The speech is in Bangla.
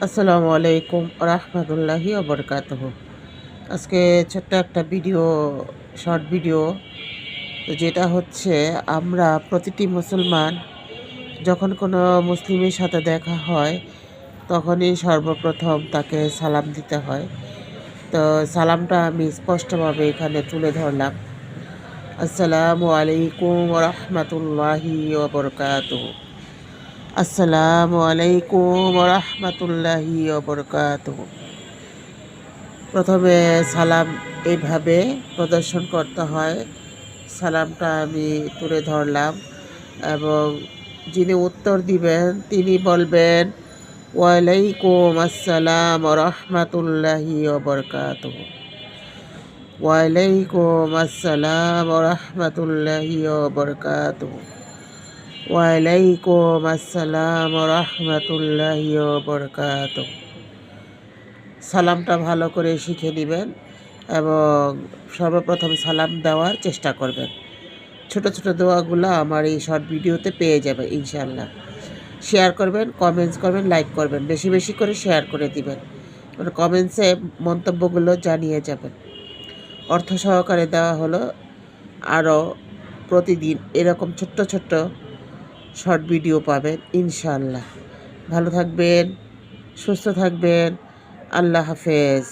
আসসালামু আলাইকুম রহমতুল্লাহি ওবরকাতুহু। আজকে ছোট্ট একটা ভিডিও, শর্ট ভিডিও। তো যেটা হচ্ছে, আমরা প্রতিটি মুসলমান যখন কোনো মুসলিমের সাথে দেখা হয় তখনই সর্বপ্রথম তাকে সালাম দিতে হয়। তো সালামটা আমি স্পষ্টভাবে এখানে তুলে ধরলাম। আসসালামু আলাইকুম রহমতুল্লাহি ওবরকাতুহু। আসসালামু আলাইকুম রহমতুল্লাহি ওবরকাতুহু। প্রথমে সালাম এইভাবে প্রদর্শন করতে হয়। সালামটা আমি তুলে ধরলাম এবং যিনি উত্তর দিবেন তিনি বলবেন, ওয়ালাইকুম আসসালাম রহমতুল্লাহি ওবরকাতুহু। ওয়ালাইকুম আসসালাম রহমতুল্লাহি ওবরকাতুহু। ওয়ালাইকুম আসসালাম রহমতুল্লাহি ওবরকাতুহু। সালামটা ভালো করে শিখে নেবেন এবং সর্বপ্রথম সালাম দেওয়ার চেষ্টা করবেন। ছোট ছোট দোয়াগুলো আমার এই শর্ট ভিডিওতে পেয়ে যাবে ইনশাআল্লাহ। শেয়ার করবেন, কমেন্টস করবেন, লাইক করবেন, বেশি বেশি করে শেয়ার করে দিবেন। কমেন্টসে মন্তব্যগুলো জানিয়ে যাবেন। অর্থ সহকারে দেওয়া হলো। আরও প্রতিদিন এরকম ছোট্ট ছোট্ট শর্ট ভিডিও পাবেন ইনশাআল্লাহ। ভালো থাকবেন, সুস্থ থাকবেন। আল্লাহ হাফেজ।